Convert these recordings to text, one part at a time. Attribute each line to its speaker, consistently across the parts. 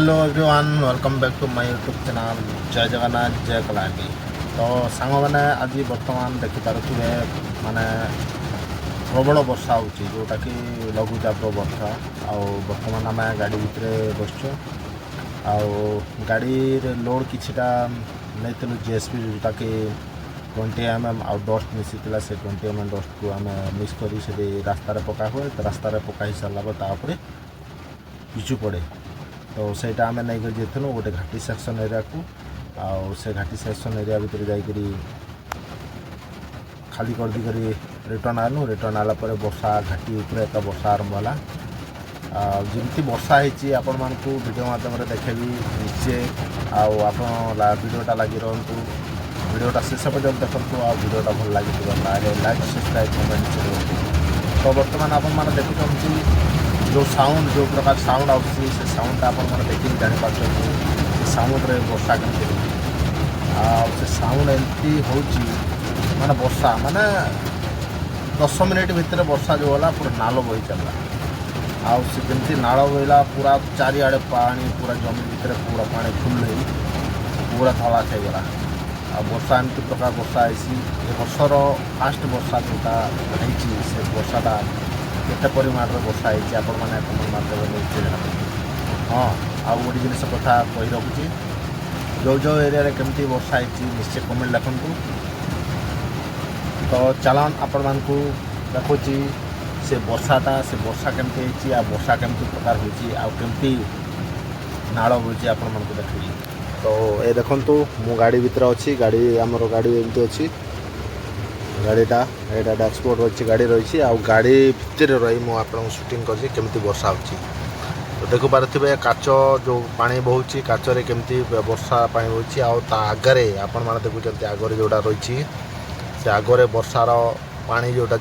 Speaker 1: Hello everyone welcome back to my YouTube channel जय जगन्नाथ जय कलाहांडी। तो सांग मैंने आज बर्तमान देखिपे माने प्रबल वर्षा होची जोटा कि लघुचाप वर्षा आउ बर्तमान आम गाड़ी भितर बसचु गाड़ी लोड किछिटा नहीं जीएसपी जोटा कि 20 mm आउ डस्ट मिसी से 20 mm डस्ट को आम मिक्स कर रास्तार पका हुए तो रास्तार पका ही सारा तापर पिचु पड़े तो सहीटा आम नहीं जाइलु गोटे घाटी सेक्शन एरिया को आउ से घाटी सेक्शन एरिया भितर जाकरी खाली कर दी रिटर्न आलु रिटर्न आला पर वर्षा घाटी उपरे तो वर्षा आरंभ है जमी वर्षा होती आपण मानक वीडियो माध्यम देखेबी निचे आपीडियोटा लगी रुँ वीडियोटा शेष पर्यटन देखूँ वीडियोटा भल लगी लाइक सब्सक्राइब कमेंट तो बर्तमान आपण मैंने देखुं जो साउंड जो प्रकार साउंड आउसी से साउंड आप देखिए जापर से साउंड रे वर्षा के साउंड एमती हो माने वर्षा माने 10 मिनिट भितर वर्षा जो है पूरा नाल बही चलला आमती नाल बहला पूरा चारिआडे पानी पूरा जमी भितर पूरा पानी फुल हो पूरा धला खाईगला वर्षा एमती प्रकार वर्षा आई वर्षर फास्ट वर्षा जोटा से वर्षाटा केते परिमाण वर्षा होती आपण मैंने कमेंट माध्यम हाँ आउ गोटे जिन कथा कही रखुच्छी जो एरिया केमती वर्षा होती निश्चय कमेंट लिखु तो चलन आपण मानक देखुची से वर्षा केमती होती वर्षा केमती प्रकार होती नाल बोची आपण मानक देखी तो ये देखु मु गाड़ी भितर अच्छी गाड़ी आमर गाड़ी एमती अच्छी गाड़ीटा यहाँ डैशबोर्ड रही गाड़ी रही गाड़ी भितर रही मुझे शूटिंग करमती वर्षा हो तो देखु पारे काच जो पानी बहुची काचरे केमती वर्षा पानी बहुची आगरे आपण मैंने देखुं आगरे जोटा रही से आगरे वर्षार पानी जोटा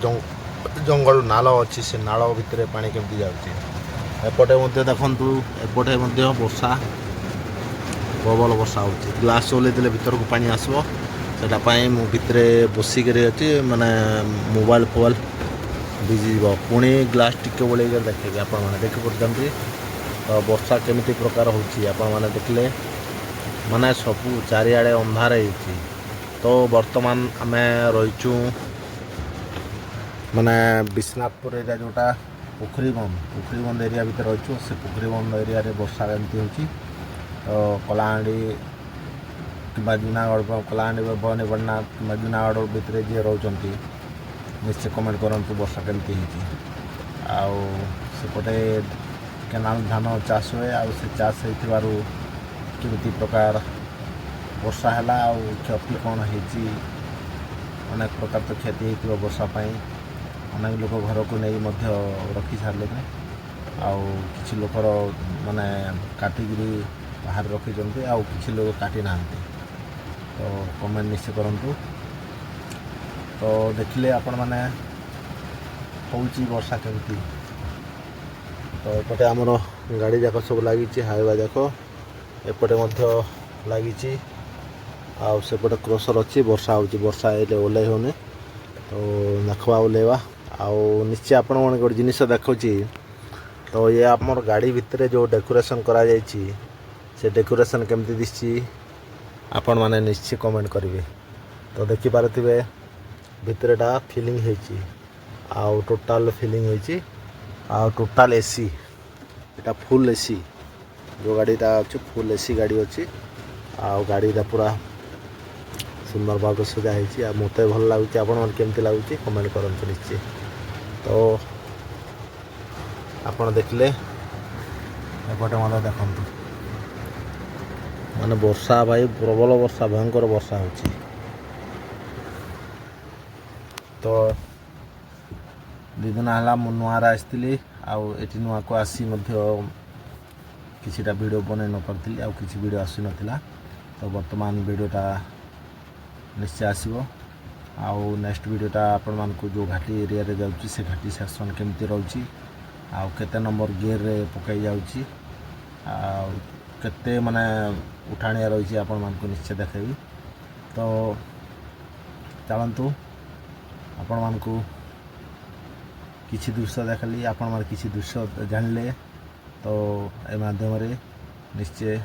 Speaker 1: जंगल नाल अच्छी से नाल भितर पानी केमती जापटे देखु एपटे वर्षा प्रबल वर्षा हो ग्लास ओल्ले भीतर को पानी आसो सेटापाई मु भितर बसिक अच्छी माने मोबाइल फोबाइल भिजी पुणी ग्लास टिके बोले देखिए आप देखिपे तो वर्षा केमिति प्रकार होने देखले माने सबू चारिआडे अंधार हो तो बर्तमान आम रहीचु माने विश्वनाथपुर एरिया जोटा पोखरीबंद एरिया भितर रहीचु से पोखरीबंद एरिया रे वर्षा एमती होची तो कलाहांडी कि जूनागढ़ कलाहांडी भवानीपटना कि जूनागढ़ भितर जी रोचंती निश्चय कमेंट करूँ वर्षा केमती होपटे केनाल धान चाष हुए से चाष होमती प्रकार वर्षा है क्षति कौन होती अनेक प्रकार तो क्षति हो वर्षा अनेक लोक घर को नहीं रखी सारे कि लोकर माने काटिकी बाहर रखी आउ कि लोग काटी ना तो कमेंट निश्चय करूँ तो देखिले आपण मैंने होची वर्षा केमती तो एपटे आमर गाड़ी जाक सब लगी हाईवा जाक एपटे लगी सेपटे क्रसर अच्छी वर्षा वर्षा ओल्लै होने तो देखवा ओल्लैवा आउ निश्चय आपण मैंने गोटे जिनिस देखुँ तो ये आमर गाड़ी भितर जो डेकोरेशन करा जायछि से डेकोरेशन केमती दिसछि आपण माने निश्चय कमेंट करेंगे तो देखिपे भितरटा फिलिंग होती टोटाल फिलिंग होती टोटाल एसी एटा फुल एसी जो गाड़ीटा अच्छे फुल एसी गाड़ी अच्छी गाड़ीटा पूरा सुंदर भाव सजा होती मत भल लगुच आपमती लगुच कमेंट करूँ निश्चय तो आपण देखिले एपटे मतलब देखु माने वर्षा भाई प्रबल वर्षा भयंकर वर्षा होची तो दिन है नुआर आसती आठी नुआ को आसी किसीटा वीडियो बन न पारी किसी वीडियो आसी नाला तो वर्तमान वीडियोटा निश्चय आसो आउ नेक्स्ट वीडियोटा आपण मानक जो घाटी एरिया रे जाउची से घाटी सेक्शन केमती रोची आउ केते नंबर गियर रे पकाई जाउची केते माने उठाणिया रही आपण मानक निश्चय देखेबी तो चलतु आपण मानक किसी दृश्य देखली आपण मान किसी दृश्य जानले तो ए माध्यम ନିଶ୍ଚୟ